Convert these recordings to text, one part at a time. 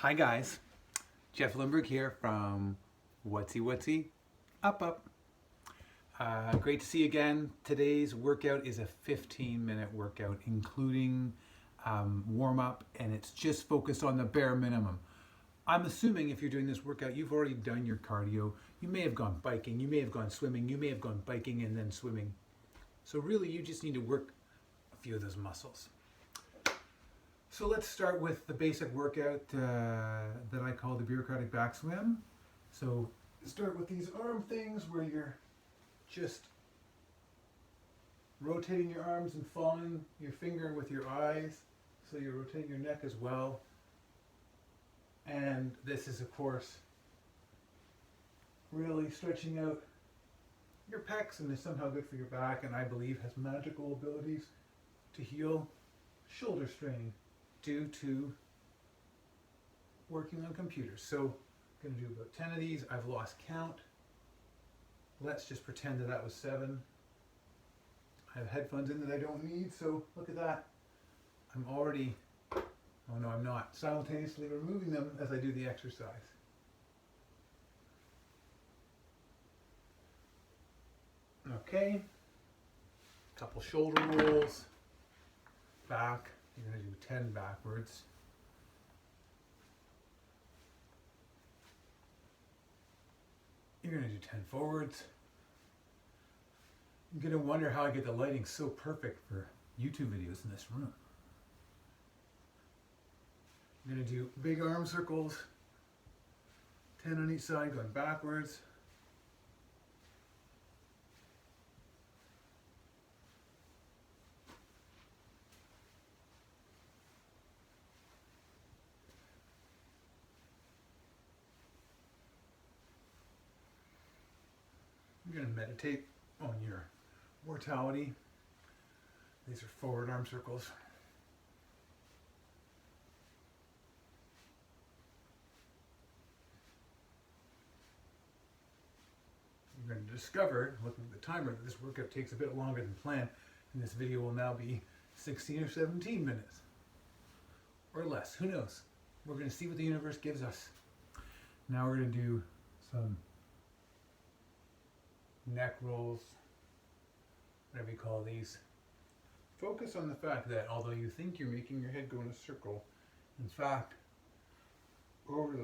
Hi guys, Jeff Lindbergh here from Whatsy Whatsy Up Up. Great to see you again. Today's workout is a 15-minute workout including warm up, and it's just focused on the bare minimum. I'm assuming if you're doing this workout, you've already done your cardio. You may have gone biking, you may have gone swimming, you may have gone biking and then swimming. So really you just need to work a few of those muscles. So let's start with the basic workout that I call the bureaucratic back swim. So start with these arm things where you're just rotating your arms and following your finger with your eyes. So you're rotating your neck as well. And this is, of course, really stretching out your pecs and is somehow good for your back, and I believe has magical abilities to heal shoulder strain due to working on computers. So I'm going to do about 10 of these. I've lost count. Let's just pretend that was 7. I have headphones in that I don't need, so look at that. I'm already, oh no I'm not, simultaneously removing them as I do the exercise. Okay, couple shoulder rolls, back. You're going to do 10 backwards. You're going to do 10 forwards. You're going to wonder how I get the lighting so perfect for YouTube videos in this room. You're going to do big arm circles, 10 on each side going backwards. You're going to meditate on your mortality. These are forward arm circles. You're going to discover, looking at the timer, that this workout takes a bit longer than planned, and this video will now be 16 or 17 minutes. Or less, who knows? We're going to see what the universe gives us. Now we're going to do some neck rolls, whatever you call these. Focus on the fact that although you think you're making your head go in a circle, in fact, over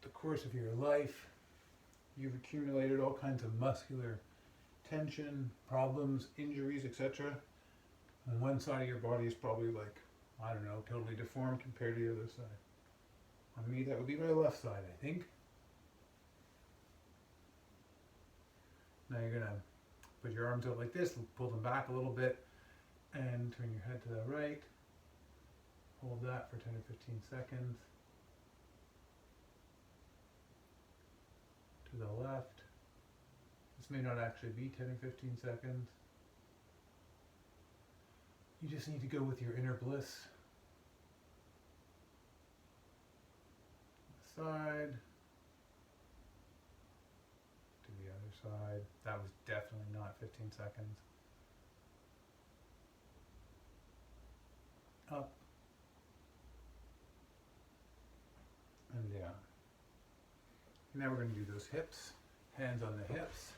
the course of your life, you've accumulated all kinds of muscular tension, problems, injuries, etc. And one side of your body is probably like, I don't know, totally deformed compared to the other side. On me, that would be my left side, I think. Now you're going to put your arms out like this, pull them back a little bit, and turn your head to the right. Hold that for 10 or 15 seconds. To the left. This may not actually be 10 or 15 seconds. You just need to go with your inner bliss. Side. The other side. That was definitely not 15 seconds. Up and down. Now we're going to do those hips, hands on the hips,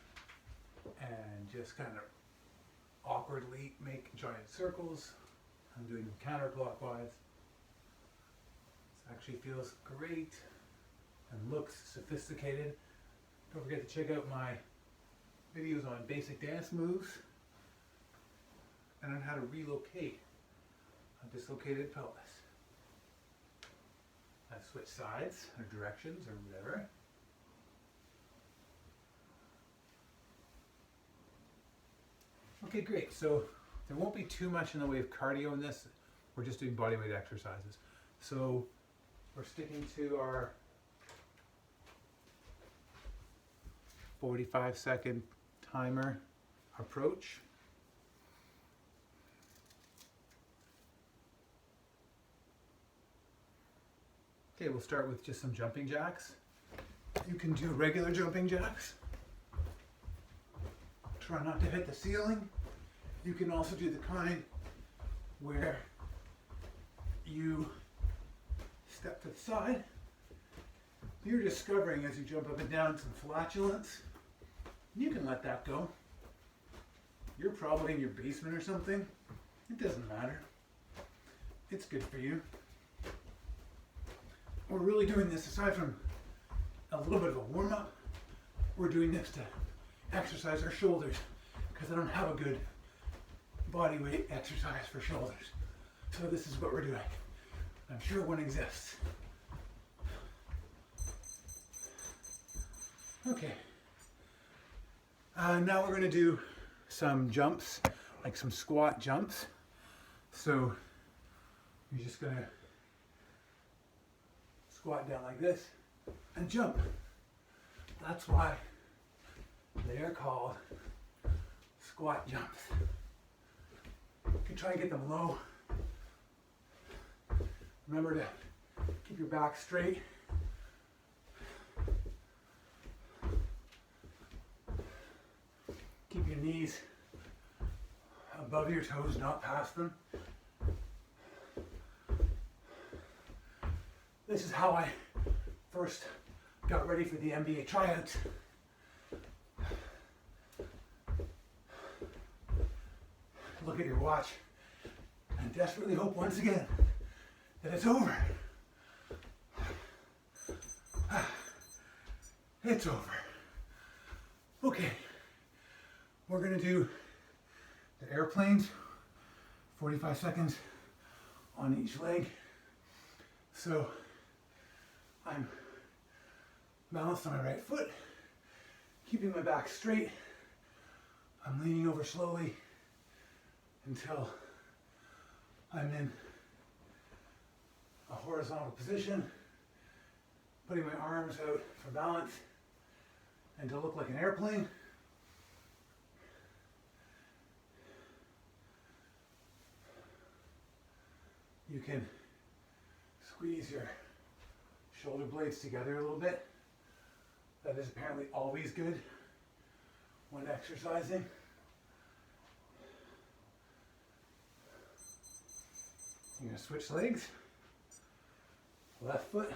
and just kind of awkwardly make giant circles. I'm doing them counterclockwise. This actually feels great and looks sophisticated. Don't forget to check out my videos on basic dance moves and on how to relocate a dislocated pelvis. I've switched sides or directions or whatever. Okay, great. So there won't be too much in the way of cardio in this. We're just doing bodyweight exercises. So we're sticking to our 45-second timer approach. Okay, we'll start with just some jumping jacks. You can do regular jumping jacks. Try not to hit the ceiling. You can also do the kind where you step to the side you're discovering as you jump up and down some flatulence, you can let that go. You're probably in your basement or something. It doesn't matter. It's good for you. We're really doing this, aside from a little bit of a warm-up, we're doing this to exercise our shoulders, because I don't have a good body weight exercise for shoulders. So this is what we're doing. I'm sure one exists. Okay. Now we're going to do some jumps, like some squat jumps. So you're just going to squat down like this and jump. That's why they are called squat jumps. You can try and get them low. Remember to keep your back straight. Keep your knees above your toes, not past them. This is how I first got ready for the NBA tryouts. Look at your watch and desperately hope once again that it's over. It's over. Okay, we're gonna do the airplanes, 45 seconds on each leg. So I'm balanced on my right foot, keeping my back straight. I'm leaning over slowly until I'm in a horizontal position, putting my arms out for balance and to look like an airplane. You can squeeze your shoulder blades together a little bit. That is apparently always good when exercising. You're going to switch legs. Left foot.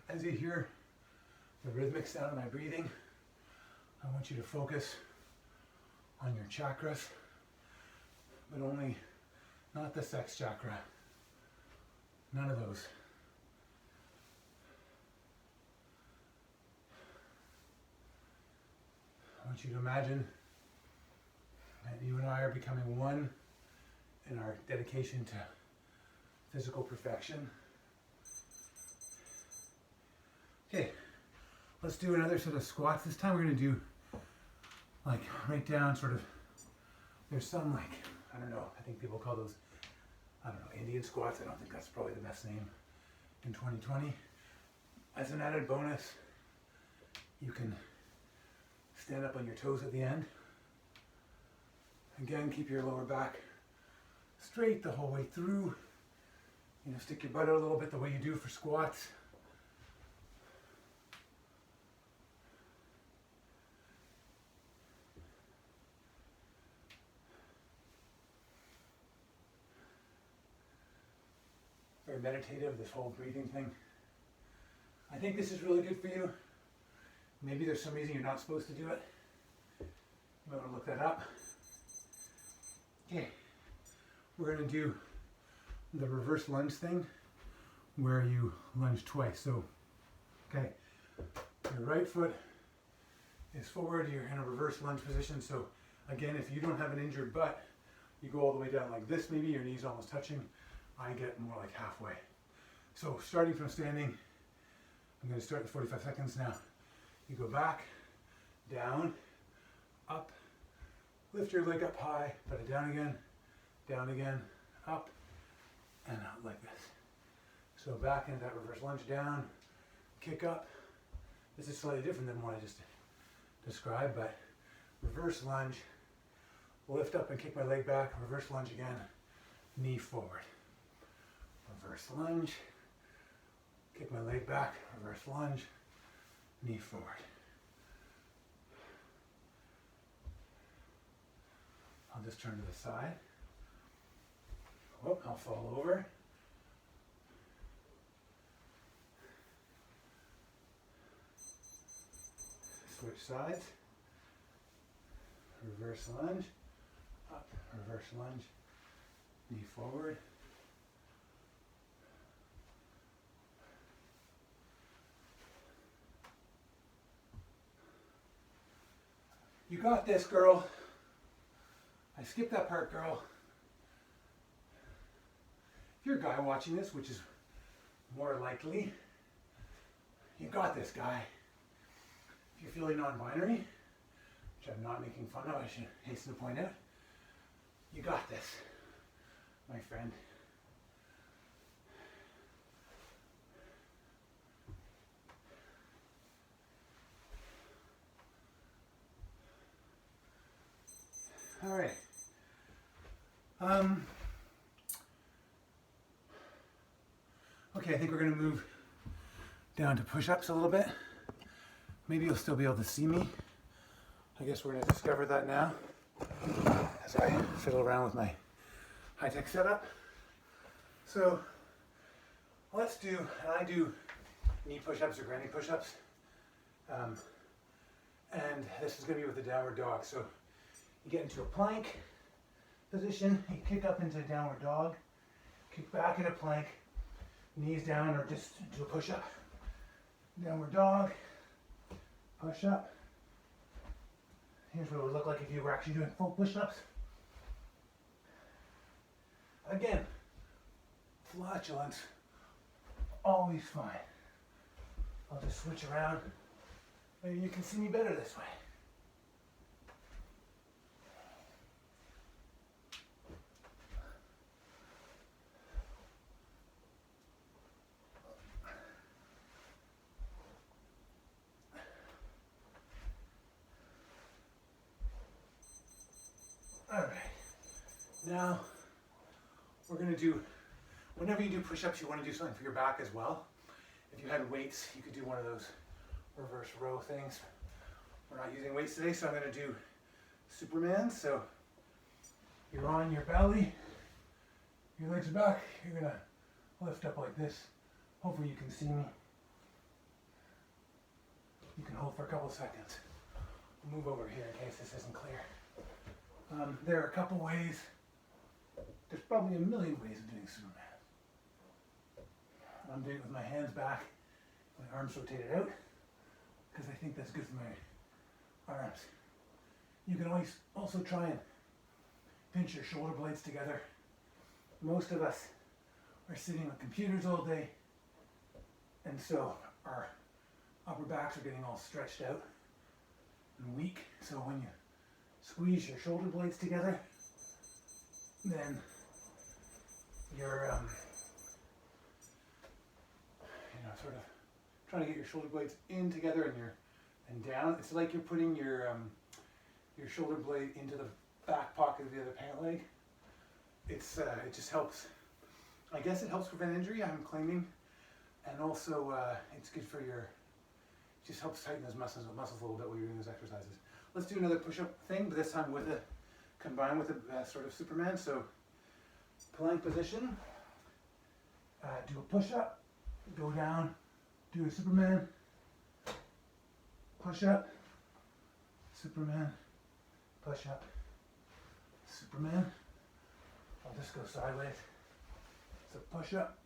As you hear the rhythmic sound of my breathing, I want you to focus on your chakras, but only not the sex chakra. None of those. I want you to imagine that you and I are becoming one in our dedication to physical perfection. Okay, let's do another set of squats. This time we're going to do like right down sort of, there's some like, I don't know, I think people call those, I don't know, Indian squats. I don't think that's probably the best name in 2020. As an added bonus, you can stand up on your toes at the end. Again, keep your lower back straight the whole way through. You know, stick your butt out a little bit the way you do for squats. Very meditative, this whole breathing thing. I think this is really good for you. Maybe there's some reason you're not supposed to do it. You might want to look that up. Okay, we're going to do the reverse lunge thing where you lunge twice. So, okay, your right foot is forward, you're in a reverse lunge position. So again, if you don't have an injured butt, you go all the way down like this, maybe your knees almost touching. I get more like halfway. So starting from standing, I'm going to start in 45 seconds now. You go back, down, up, lift your leg up high, put it down again, up, and out like this. So back into that reverse lunge, down, kick up. This is slightly different than what I just described, but reverse lunge, lift up and kick my leg back, reverse lunge again, knee forward. Reverse lunge, kick my leg back, reverse lunge, knee forward. I'll just turn to the side. Whoop, I'll fall over. Switch sides. Reverse lunge. Up, reverse lunge. Knee forward. You got this, girl. I skipped that part, girl. If you're a guy watching this, which is more likely, you got this, guy. If you're feeling non-binary, which I'm not making fun of, I should hasten to point out, you got this, my friend. All right. Okay, I think we're going to move down to push-ups a little bit. Maybe you'll still be able to see me. I guess we're going to discover that now as I fiddle around with my high-tech setup. So let's do, and I do knee push-ups or granny push-ups. And this is going to be with the downward dog. So you get into a plank position, you kick up into a downward dog, kick back in a plank, knees down or just do a push-up. Downward dog, push-up. Here's what it would look like if you were actually doing full push-ups. Again, flatulence, always fine. I'll just switch around. Maybe you can see me better this way. All right, now we're going to do, whenever you do push-ups, you want to do something for your back as well. If you had weights, you could do one of those reverse row things. We're not using weights today, so I'm going to do Superman. So you're on your belly, your legs are back, you're going to lift up like this. Hopefully you can see me. You can hold for a couple seconds. I'll move over here in case this isn't clear. There are a couple ways. There's probably a million ways of doing Superman. I'm doing it with my hands back, my arms rotated out, because I think that's good for my arms. You can always also try and pinch your shoulder blades together. Most of us are sitting on computers all day, and so our upper backs are getting all stretched out and weak. So when you squeeze your shoulder blades together, then you're sort of trying to get your shoulder blades in together and down. It's like you're putting your shoulder blade into the back pocket of the other pant leg. It just helps. I guess it helps prevent injury, I'm claiming, and also it's good for your. Just helps tighten those muscles a little bit while you're doing those exercises. Let's do another push-up thing, but this time combined with a sort of Superman. So plank position, do a push-up, go down, do a Superman, push-up, Superman, push-up, Superman. I'll just go sideways. So push-up,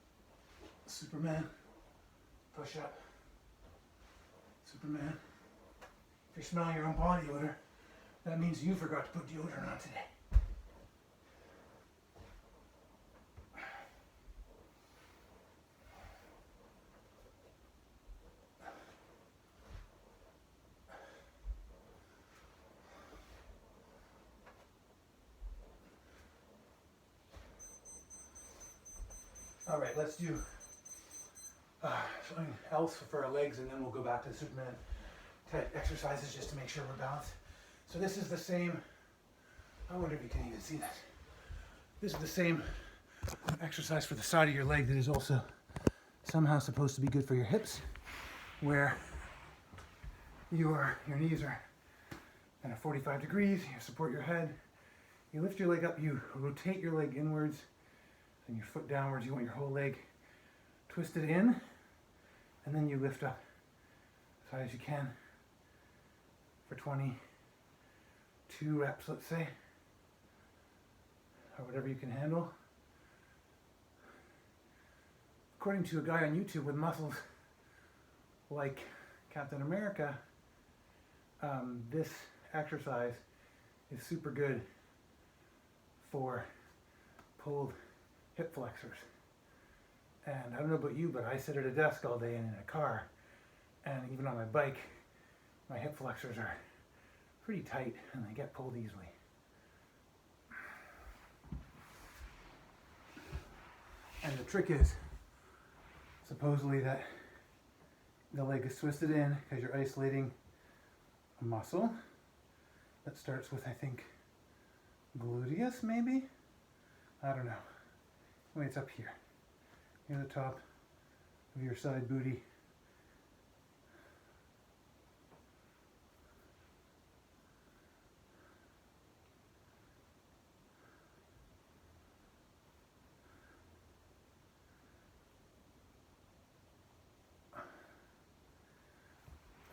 Superman, push-up, Superman. If you're smelling your own body odor, that means you forgot to put deodorant on today. All right, let's do something else for our legs, and then we'll go back to the Superman type exercises just to make sure we're balanced. So this is the same, I wonder if you can even see that. This is the same exercise for the side of your leg that is also somehow supposed to be good for your hips, where your knees are kind of 45 degrees, you support your head, you lift your leg up, you rotate your leg inwards, and your foot downwards. You want your whole leg twisted in, and then you lift up as high as you can for 22 reps, let's say, or whatever you can handle. According to a guy on YouTube with muscles like Captain America, this exercise is super good for pulled hip flexors. And I don't know about you, but I sit at a desk all day and in a car, and even on my bike, my hip flexors are pretty tight and they get pulled easily. And the trick is supposedly that the leg is twisted in because you're isolating a muscle that starts with, I think, gluteus maybe? I don't know. Anyway, it's up here. Near the top of your side booty.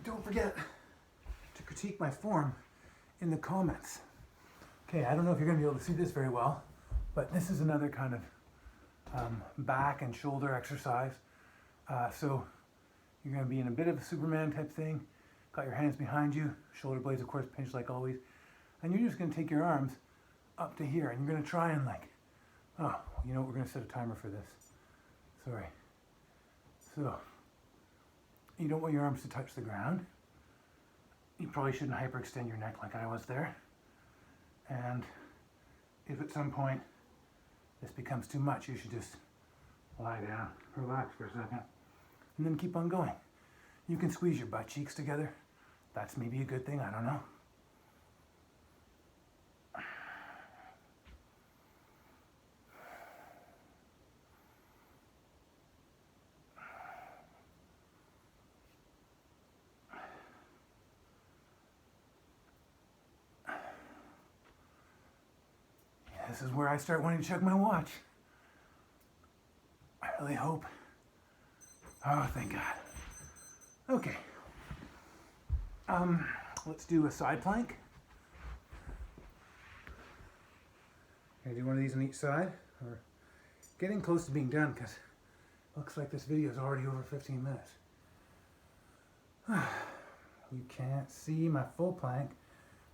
Don't forget to critique my form in the comments. Okay, I don't know if you're going to be able to see this very well, but this is another kind of back and shoulder exercise. So you're going to be in a bit of a Superman type thing. Got your hands behind you, shoulder blades of course pinched like always, and you're just going to take your arms up to here, and you're going to try and we're going to set a timer for this. Sorry. So you don't want your arms to touch the ground. You probably shouldn't hyperextend your neck like I was there. And if at some point this becomes too much, you should just lie down, relax for a second, and then keep on going. You can squeeze your butt cheeks together. That's maybe a good thing, I don't know. This is where I start wanting to check my watch. I really hope. Oh, thank God. Okay. Let's do a side plank. Gonna do one of these on each side. We're getting close to being done because it looks like this video is already over 15 minutes. You can't see my full plank,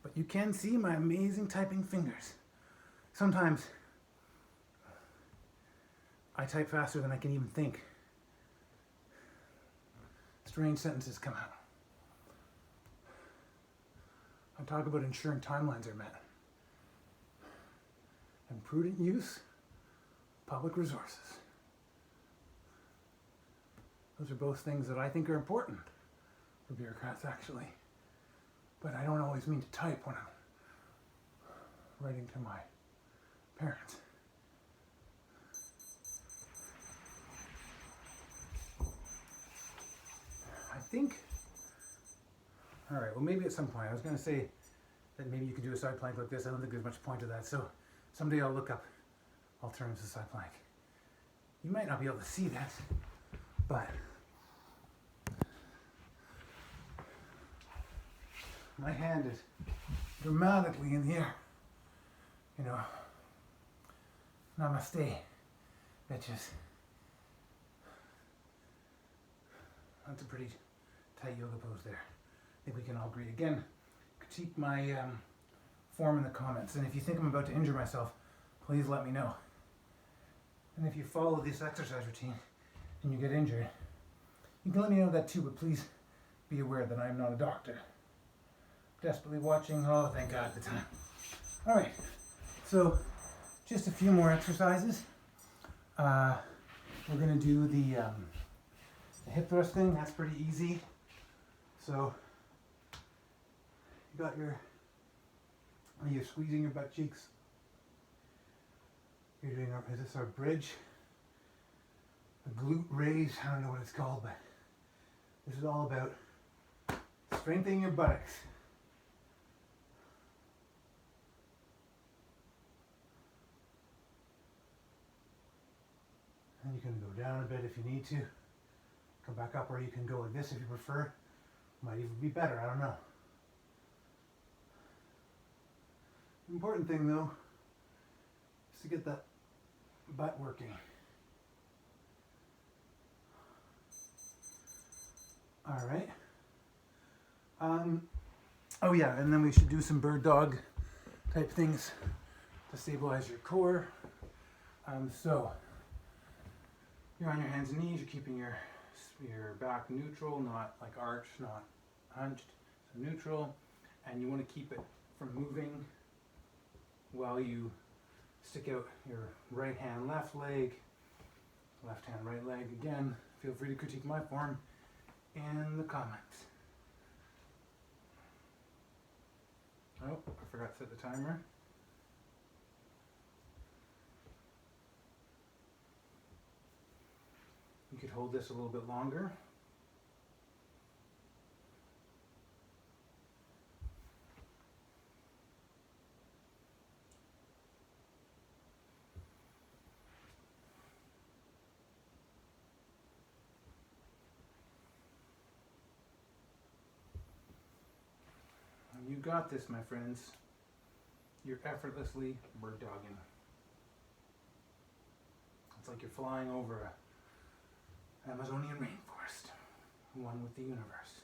but you can see my amazing typing fingers. Sometimes I type faster than I can even think. Strange sentences come out. I talk about ensuring timelines are met and prudent use of public resources. Those are both things that I think are important for bureaucrats, actually. But I don't always mean to type when I'm writing to my parents. I think, all right, well maybe at some point, I was going to say that maybe you could do a side plank like this. I don't think there's much point to that, so someday I'll look up alternatives to side plank. You might not be able to see this, but my hand is dramatically in the air, you know. Namaste, bitches. That's a pretty tight yoga pose there. I think we can all agree. Again, critique my form in the comments. And if you think I'm about to injure myself, please let me know. And if you follow this exercise routine and you get injured, you can let me know that too, but please be aware that I am not a doctor. Desperately watching, oh thank God, the time. All right, so just a few more exercises. We're gonna do the hip thrust thing. That's pretty easy. So you got you're squeezing your butt cheeks. You're doing is this our bridge? A glute raise, I don't know what it's called, but this is all about strengthening your buttocks. And you can go down a bit if you need to. Come back up, or you can go like this if you prefer. Might even be better, I don't know. The important thing though is to get that butt working. All right. Oh yeah, and then we should do some bird dog type things to stabilize your core. So you're on your hands and knees. You're keeping your back neutral, not like arched, not hunched. So neutral, and you want to keep it from moving while you stick out your right hand, left leg, left hand, right leg. Again, feel free to critique my form in the comments. Oh, I forgot to set the timer. You could hold this a little bit longer. You got this, my friends. You're effortlessly bird dogging. It's like you're flying over an Amazonian rainforest, one with the universe.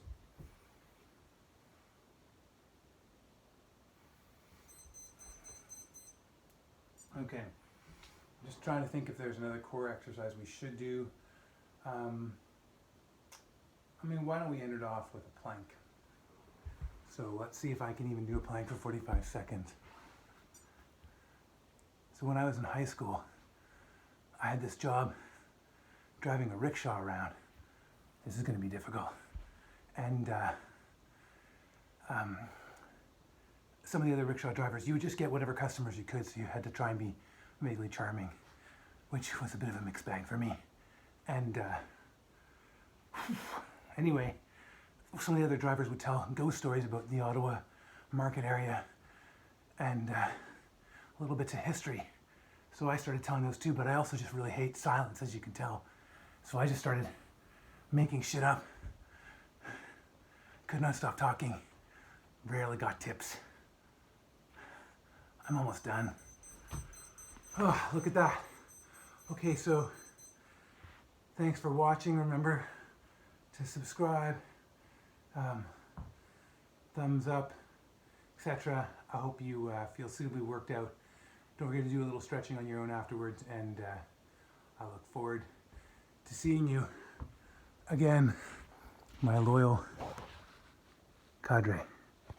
Okay, I'm just trying to think if there's another core exercise we should do. Why don't we end it off with a plank? So let's see if I can even do a plank for 45 seconds. So when I was in high school, I had this job driving a rickshaw around. This is going to be difficult. And some of the other rickshaw drivers, you would just get whatever customers you could, so you had to try and be vaguely charming, which was a bit of a mixed bag for me. And anyway, some of the other drivers would tell ghost stories about the Ottawa market area and little bits of history. So I started telling those too, but I also just really hate silence, as you can tell. So I just started making shit up. Could not stop talking. Rarely got tips. I'm almost done. Oh, look at that. Okay, so thanks for watching. Remember to subscribe. Thumbs up, etc. I hope you feel suitably worked out. Don't forget to do a little stretching on your own afterwards, and I look forward to seeing you again, my loyal cadre.